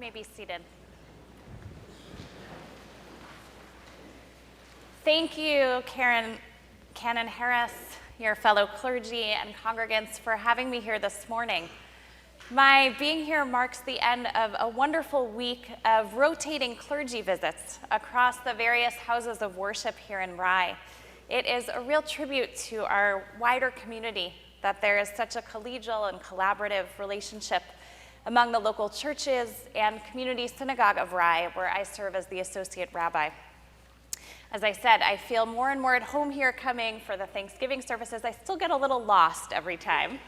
may be seated. Thank you, Canon Harris, your fellow clergy and congregants, for having me here this morning. My being here marks the end of a wonderful week of rotating clergy visits across the various houses of worship here in Rye. It is a real tribute to our wider community that there is such a collegial and collaborative relationship among the local churches and community synagogue of Rye, where I serve as the associate rabbi. As I said, I feel more and more at home here coming for the Thanksgiving services. I still get a little lost every time,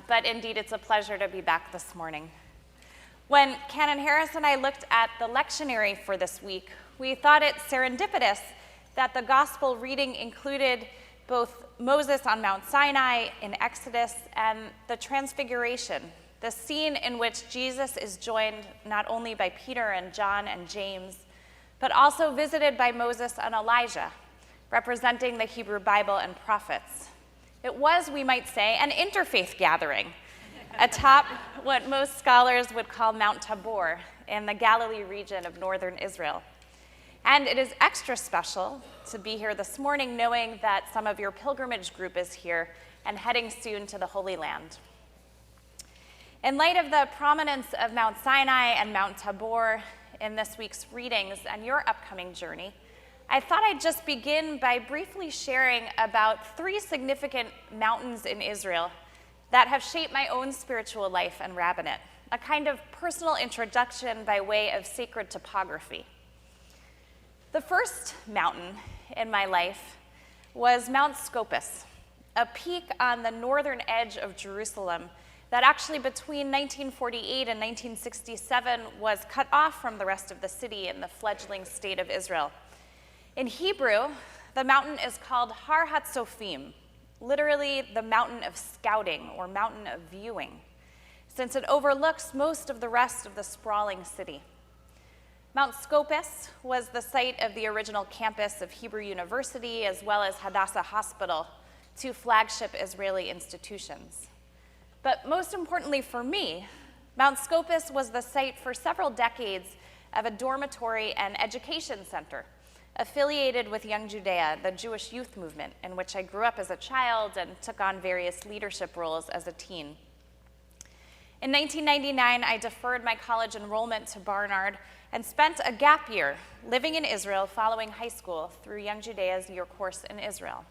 but indeed it's a pleasure to be back this morning. When Canon Harris and I looked at the lectionary for this week, we thought it serendipitous that the gospel reading included both Moses on Mount Sinai in Exodus and the Transfiguration, the scene in which Jesus is joined not only by Peter and John and James, but also visited by Moses and Elijah, representing the Hebrew Bible and prophets. It was, we might say, an interfaith gathering atop what most scholars would call Mount Tabor in the Galilee region of northern Israel. And it is extra special to be here this morning knowing that some of your pilgrimage group is here and heading soon to the Holy Land. In light of the prominence of Mount Sinai and Mount Tabor in this week's readings and your upcoming journey, I thought I'd just begin by briefly sharing about 3 significant mountains in Israel that have shaped my own spiritual life and rabbinate, a kind of personal introduction by way of sacred topography. The first mountain in my life was Mount Scopus, a peak on the northern edge of Jerusalem that actually between 1948 and 1967 was cut off from the rest of the city in the fledgling state of Israel. In Hebrew, the mountain is called Har Hatzofim, literally the mountain of scouting or mountain of viewing, since it overlooks most of the rest of the sprawling city. Mount Scopus was the site of the original campus of Hebrew University as well as Hadassah Hospital, 2 flagship Israeli institutions. But most importantly for me, Mount Scopus was the site for several decades of a dormitory and education center affiliated with Young Judea, the Jewish youth movement, in which I grew up as a child and took on various leadership roles as a teen. In 1999, I deferred my college enrollment to Barnard and spent a gap year living in Israel following high school through Young Judea's year course in Israel.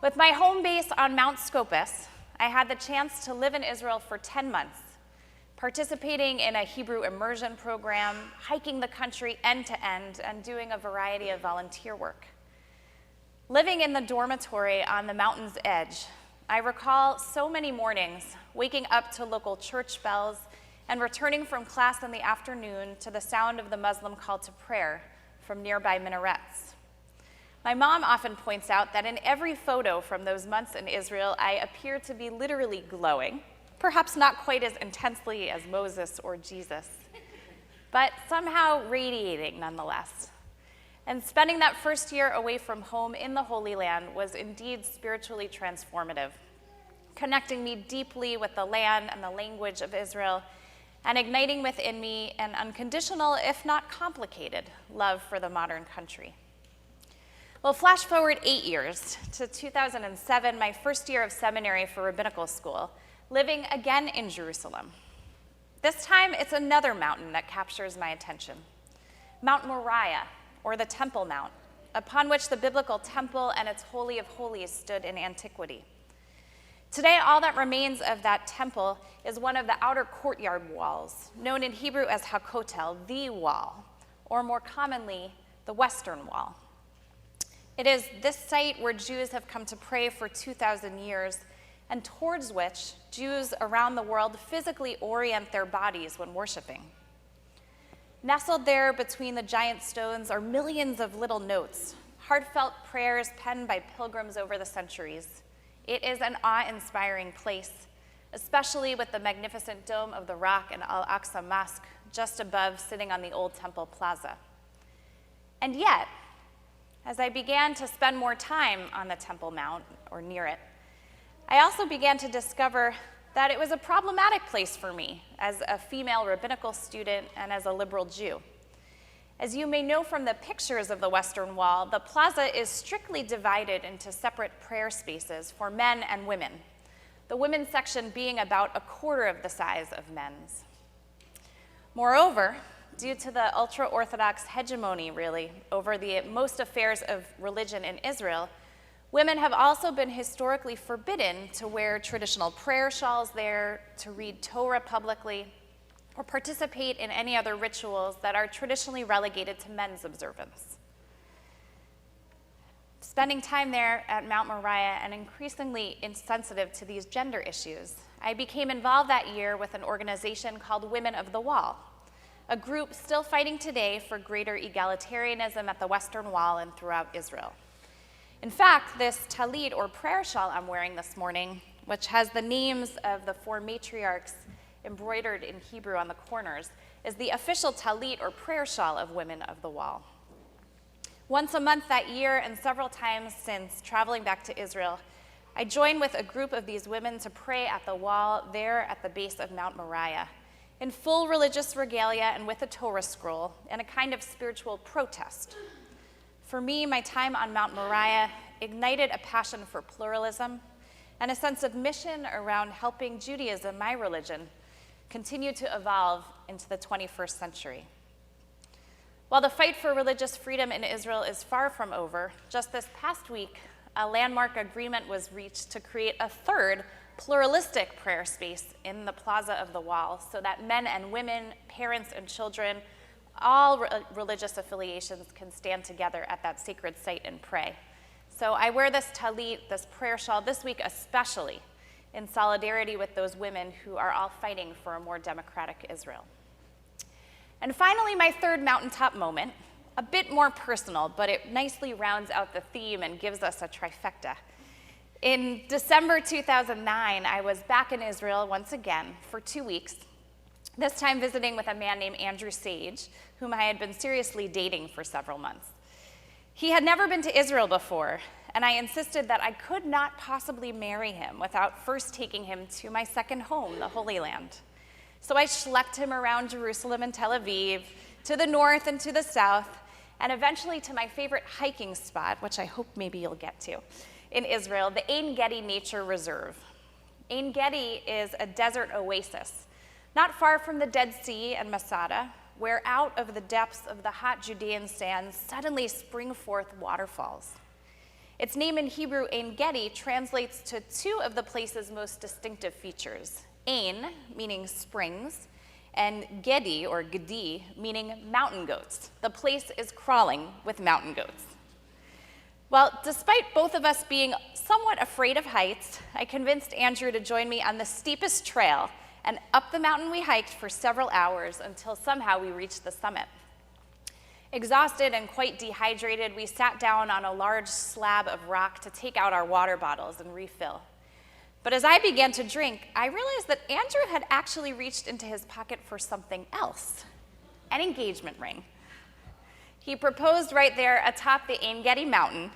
With my home base on Mount Scopus, I had the chance to live in Israel for 10 months, participating in a Hebrew immersion program, hiking the country end to end, and doing a variety of volunteer work. Living in the dormitory on the mountain's edge, I recall so many mornings waking up to local church bells and returning from class in the afternoon to the sound of the Muslim call to prayer from nearby minarets. My mom often points out that in every photo from those months in Israel, I appear to be literally glowing, perhaps not quite as intensely as Moses or Jesus, but somehow radiating nonetheless. And spending that first year away from home in the Holy Land was indeed spiritually transformative, connecting me deeply with the land and the language of Israel, and igniting within me an unconditional, if not complicated, love for the modern country. Well, flash forward 8 years to 2007, my first year of seminary for rabbinical school, living again in Jerusalem. This time, it's another mountain that captures my attention, Mount Moriah, or the Temple Mount, upon which the biblical temple and its Holy of Holies stood in antiquity. Today, all that remains of that temple is one of the outer courtyard walls, known in Hebrew as HaKotel, the wall, or more commonly, the Western Wall. It is this site where Jews have come to pray for 2,000 years, and towards which Jews around the world physically orient their bodies when worshiping. Nestled there between the giant stones are millions of little notes, heartfelt prayers penned by pilgrims over the centuries. It is an awe-inspiring place, especially with the magnificent Dome of the Rock and Al-Aqsa Mosque just above, sitting on the old temple plaza. And yet, as I began to spend more time on the Temple Mount, or near it, I also began to discover that it was a problematic place for me as a female rabbinical student and as a liberal Jew. As you may know from the pictures of the Western Wall, the plaza is strictly divided into separate prayer spaces for men and women, the women's section being about a quarter of the size of men's. Moreover, due to the ultra-Orthodox hegemony, really, over the most affairs of religion in Israel, women have also been historically forbidden to wear traditional prayer shawls there, to read Torah publicly, or participate in any other rituals that are traditionally relegated to men's observance. Spending time there at Mount Moriah and increasingly insensitive to these gender issues, I became involved that year with an organization called Women of the Wall, a group still fighting today for greater egalitarianism at the Western Wall and throughout Israel. In fact, this talit, or prayer shawl I'm wearing this morning, which has the names of the 4 matriarchs embroidered in Hebrew on the corners, is the official talit, or prayer shawl, of Women of the Wall. Once a month that year, and several times since traveling back to Israel, I joined with a group of these women to pray at the wall there at the base of Mount Moriah, in full religious regalia and with a Torah scroll, in a kind of spiritual protest. For me, my time on Mount Moriah ignited a passion for pluralism and a sense of mission around helping Judaism, my religion, continue to evolve into the 21st century. While the fight for religious freedom in Israel is far from over, just this past week, a landmark agreement was reached to create a third pluralistic prayer space in the Plaza of the Wall so that men and women, parents and children, all religious affiliations can stand together at that sacred site and pray. So I wear this talit, this prayer shawl, this week especially, in solidarity with those women who are all fighting for a more democratic Israel. And finally, my third mountaintop moment, a bit more personal, but it nicely rounds out the theme and gives us a trifecta. In December 2009, I was back in Israel once again for 2 weeks, this time visiting with a man named Andrew Sage, whom I had been seriously dating for several months. He had never been to Israel before, and I insisted that I could not possibly marry him without first taking him to my second home, the Holy Land. So I schlepped him around Jerusalem and Tel Aviv, to the north and to the south, and eventually to my favorite hiking spot, which I hope maybe you'll get to, in Israel, the Ein Gedi Nature Reserve. Ein Gedi is a desert oasis, not far from the Dead Sea and Masada, where out of the depths of the hot Judean sands suddenly spring forth waterfalls. Its name in Hebrew, Ein Gedi, translates to 2 of the place's most distinctive features: Ein, meaning springs, and Gedi, or Gedi, meaning mountain goats. The place is crawling with mountain goats. Well, despite both of us being somewhat afraid of heights, I convinced Andrew to join me on the steepest trail, and up the mountain we hiked for several hours until somehow we reached the summit. Exhausted and quite dehydrated, we sat down on a large slab of rock to take out our water bottles and refill. But as I began to drink, I realized that Andrew had actually reached into his pocket for something else, an engagement ring. He proposed right there atop the Ein Gedi mountain,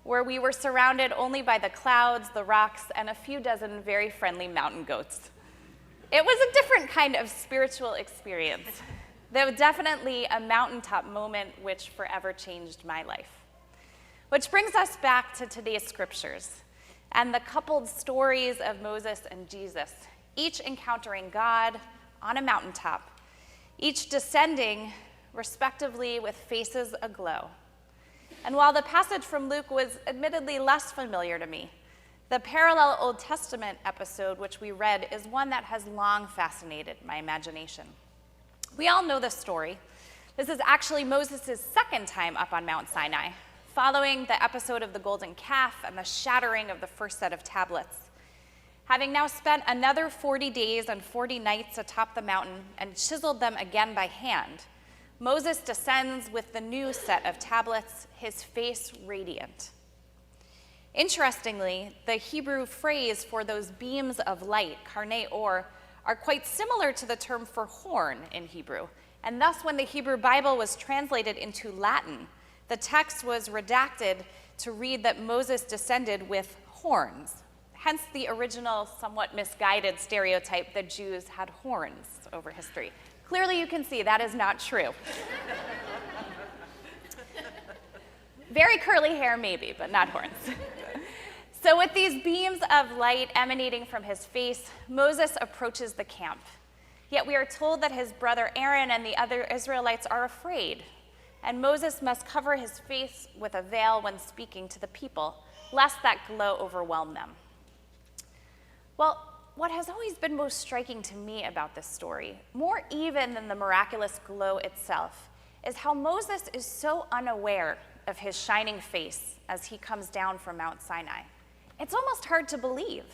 where we were surrounded only by the clouds, the rocks, and a few dozen very friendly mountain goats. It was a different kind of spiritual experience, though definitely a mountaintop moment which forever changed my life. Which brings us back to today's scriptures and the coupled stories of Moses and Jesus, each encountering God on a mountaintop, each descending respectively with faces aglow. And while the passage from Luke was admittedly less familiar to me, the parallel Old Testament episode which we read is one that has long fascinated my imagination. We all know this story. This is actually Moses' second time up on Mount Sinai, following the episode of the golden calf and the shattering of the first set of tablets. Having now spent another 40 days and 40 nights atop the mountain and chiseled them again by hand, Moses descends with the new set of tablets, his face radiant. Interestingly, the Hebrew phrase for those beams of light, karnei or, are quite similar to the term for horn in Hebrew. And thus, when the Hebrew Bible was translated into Latin, the text was redacted to read that Moses descended with horns, hence the original, somewhat misguided stereotype that Jews had horns over history. Clearly, you can see that is not true. Very curly hair, maybe, but not horns. So with these beams of light emanating from his face, Moses approaches the camp. Yet we are told that his brother Aaron and the other Israelites are afraid, and Moses must cover his face with a veil when speaking to the people, lest that glow overwhelm them. Well, what has always been most striking to me about this story, more even than the miraculous glow itself, is how Moses is so unaware of his shining face as he comes down from Mount Sinai. It's almost hard to believe.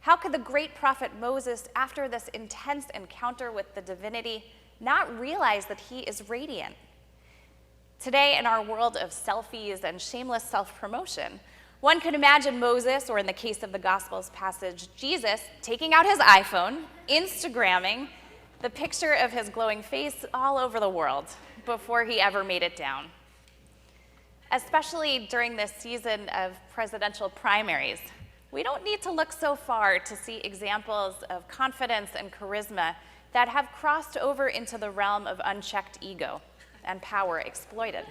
How could the great prophet Moses, after this intense encounter with the divinity, not realize that he is radiant? Today, in our world of selfies and shameless self-promotion, one could imagine Moses, or in the case of the Gospels passage, Jesus, taking out his iPhone, Instagramming the picture of his glowing face all over the world before he ever made it down. Especially during this season of presidential primaries, we don't need to look so far to see examples of confidence and charisma that have crossed over into the realm of unchecked ego and power exploited.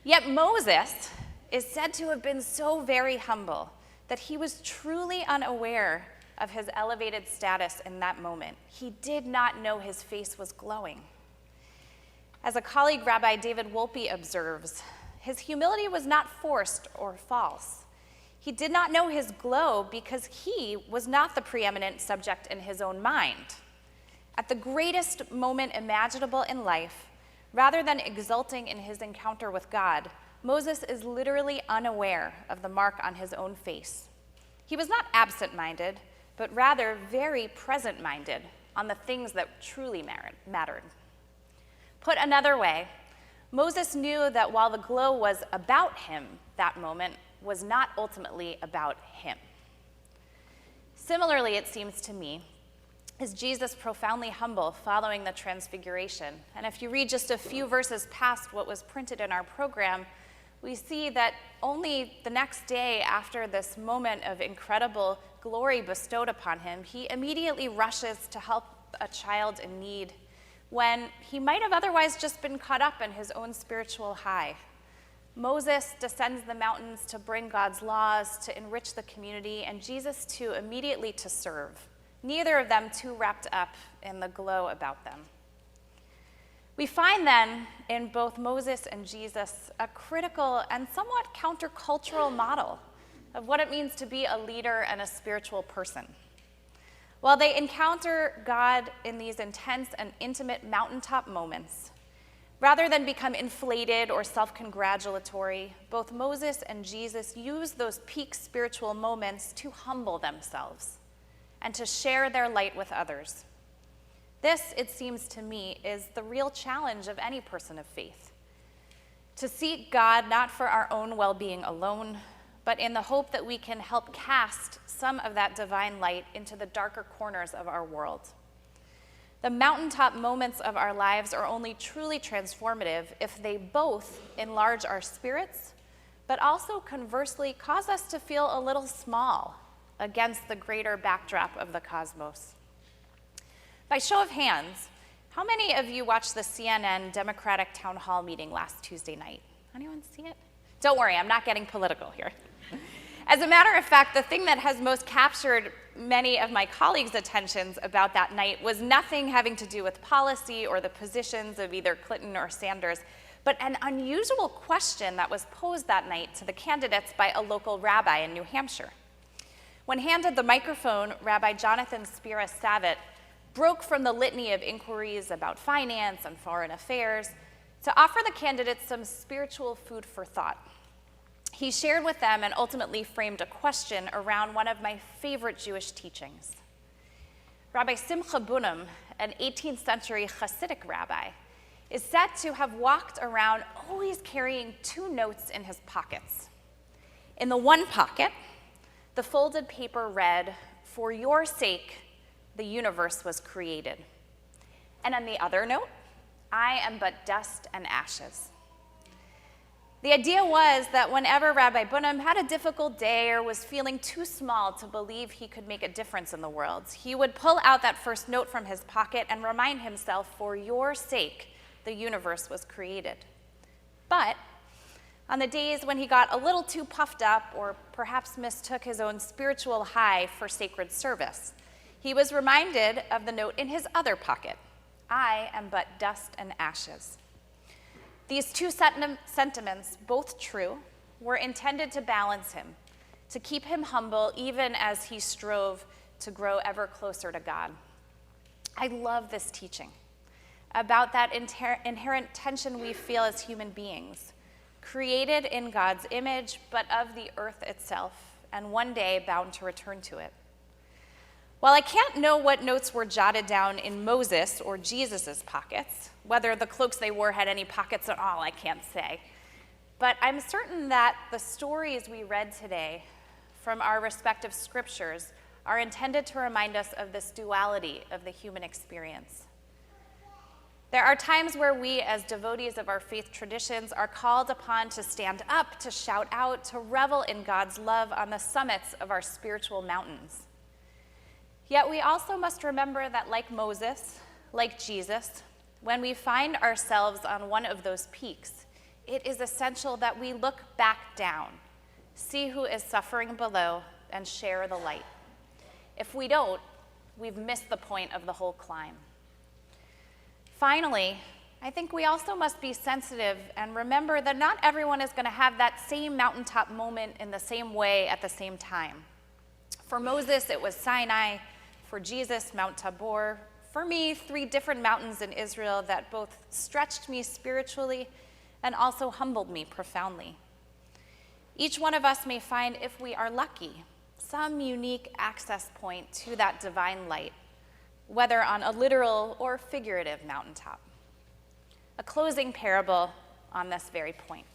Yet Moses is said to have been so very humble that he was truly unaware of his elevated status in that moment. He did not know his face was glowing. As a colleague, Rabbi David Wolpe observes, his humility was not forced or false. He did not know his glow because he was not the preeminent subject in his own mind. At the greatest moment imaginable in life, rather than exulting in his encounter with God, Moses is literally unaware of the mark on his own face. He was not absent-minded, but rather very present-minded on the things that truly mattered. Put another way, Moses knew that while the glow was about him, that moment was not ultimately about him. Similarly, it seems to me, is Jesus profoundly humble following the transfiguration. And if you read just a few verses past what was printed in our program, we see that only the next day after this moment of incredible glory bestowed upon him, he immediately rushes to help a child in need when he might have otherwise just been caught up in his own spiritual high. Moses descends the mountains to bring God's laws, to enrich the community, and Jesus too immediately to serve, neither of them too wrapped up in the glow about them. We find then in both Moses and Jesus a critical and somewhat countercultural model of what it means to be a leader and a spiritual person. While they encounter God in these intense and intimate mountaintop moments, rather than become inflated or self-congratulatory, both Moses and Jesus use those peak spiritual moments to humble themselves and to share their light with others. This, it seems to me, is the real challenge of any person of faith. To seek God not for our own well-being alone, but in the hope that we can help cast some of that divine light into the darker corners of our world. The mountaintop moments of our lives are only truly transformative if they both enlarge our spirits, but also conversely cause us to feel a little small against the greater backdrop of the cosmos. By show of hands, how many of you watched the CNN Democratic town hall meeting last Tuesday night? Anyone see it? Don't worry, I'm not getting political here. As a matter of fact, the thing that has most captured many of my colleagues' attentions about that night was nothing having to do with policy or the positions of either Clinton or Sanders, but an unusual question that was posed that night to the candidates by a local rabbi in New Hampshire. When handed the microphone, Rabbi Jonathan Spira Savitt broke from the litany of inquiries about finance and foreign affairs to offer the candidates some spiritual food for thought. He shared with them and ultimately framed a question around one of my favorite Jewish teachings. Rabbi Simcha Bunim, an 18th century Hasidic rabbi, is said to have walked around always carrying two notes in his pockets. In the one pocket, the folded paper read, "For your sake, the universe was created." And on the other note, "I am but dust and ashes." The idea was that whenever Rabbi Bunham had a difficult day or was feeling too small to believe he could make a difference in the world, he would pull out that first note from his pocket and remind himself, for your sake, the universe was created. But on the days when he got a little too puffed up or perhaps mistook his own spiritual high for sacred service, he was reminded of the note in his other pocket, I am but dust and ashes. These two sentiments, both true, were intended to balance him, to keep him humble even as he strove to grow ever closer to God. I love this teaching about that inherent tension we feel as human beings, created in God's image, but of the earth itself, and one day bound to return to it. While I can't know what notes were jotted down in Moses or Jesus's pockets, whether the cloaks they wore had any pockets at all, I can't say. But I'm certain that the stories we read today from our respective scriptures are intended to remind us of this duality of the human experience. There are times where we, as devotees of our faith traditions, are called upon to stand up, to shout out, to revel in God's love on the summits of our spiritual mountains. Yet we also must remember that like Moses, like Jesus, when we find ourselves on one of those peaks, it is essential that we look back down, see who is suffering below, and share the light. If we don't, we've missed the point of the whole climb. Finally, I think we also must be sensitive and remember that not everyone is going to have that same mountaintop moment in the same way at the same time. For Moses, it was Sinai. For Jesus, Mount Tabor. For me, 3 different mountains in Israel that both stretched me spiritually and also humbled me profoundly. Each one of us may find, if we are lucky, some unique access point to that divine light, whether on a literal or figurative mountaintop. A closing parable on this very point.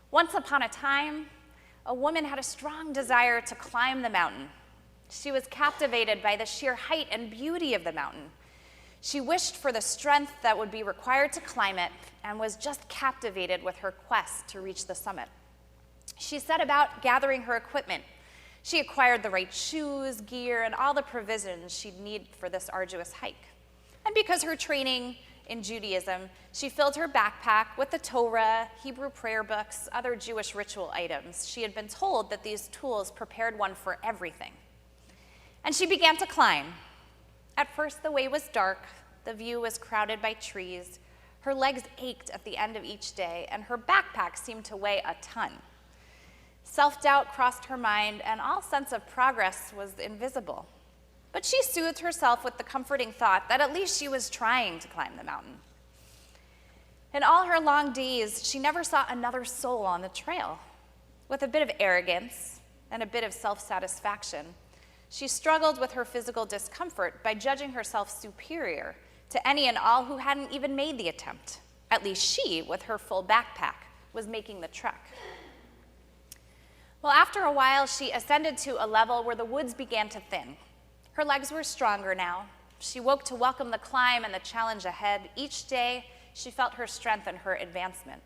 Once upon a time, a woman had a strong desire to climb the mountain. She was captivated by the sheer height and beauty of the mountain. She wished for the strength that would be required to climb it and was just captivated with her quest to reach the summit. She set about gathering her equipment. She acquired the right shoes, gear, and all the provisions she'd need for this arduous hike. And because her training in Judaism, she filled her backpack with the Torah, Hebrew prayer books, other Jewish ritual items. She had been told that these tools prepared one for everything. And she began to climb. At first, the way was dark, the view was crowded by trees, her legs ached at the end of each day, and her backpack seemed to weigh a ton. Self-doubt crossed her mind, and all sense of progress was invisible. But she soothed herself with the comforting thought that at least she was trying to climb the mountain. In all her long days, she never saw another soul on the trail. With a bit of arrogance and a bit of self-satisfaction, she struggled with her physical discomfort by judging herself superior to any and all who hadn't even made the attempt. At least she, with her full backpack, was making the trek. Well, after a while, she ascended to a level where the woods began to thin. Her legs were stronger now. She woke to welcome the climb and the challenge ahead. Each day, she felt her strength and her advancement.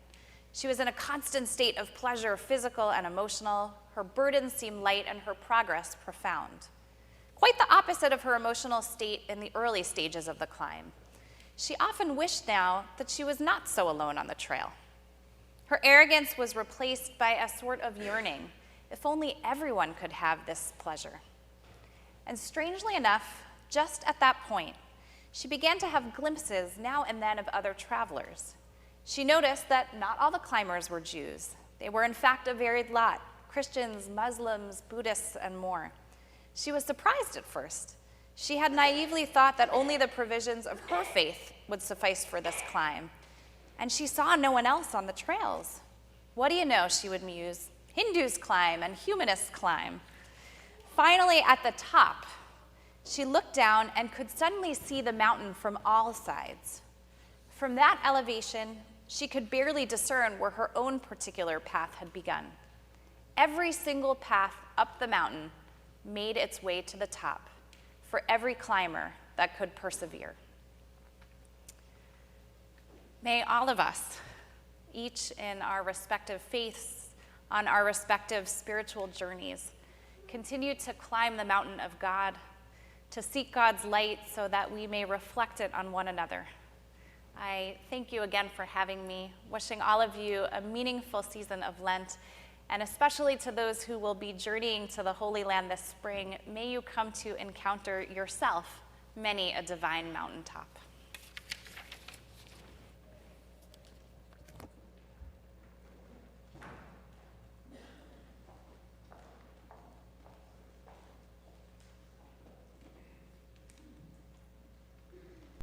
She was in a constant state of pleasure, physical and emotional. Her burdens seemed light and her progress profound. Quite the opposite of her emotional state in the early stages of the climb. She often wished now that she was not so alone on the trail. Her arrogance was replaced by a sort of yearning. If only everyone could have this pleasure. And strangely enough, just at that point, she began to have glimpses now and then of other travelers. She noticed that not all the climbers were Jews. They were in fact a varied lot, Christians, Muslims, Buddhists, and more. She was surprised at first. She had naively thought that only the provisions of her faith would suffice for this climb. And she saw no one else on the trails. What do you know, she would muse, Hindus climb and humanists climb. Finally, at the top, she looked down and could suddenly see the mountain from all sides. From that elevation, she could barely discern where her own particular path had begun. Every single path up the mountain made its way to the top for every climber that could persevere. May all of us each in our respective faiths, on our respective spiritual journeys, continue to climb the mountain of God, to seek God's light so that we may reflect it on one another. I thank you again for having me, wishing all of you a meaningful season of Lent, and especially to those who will be journeying to the Holy Land this spring, may you come to encounter yourself many a divine mountaintop.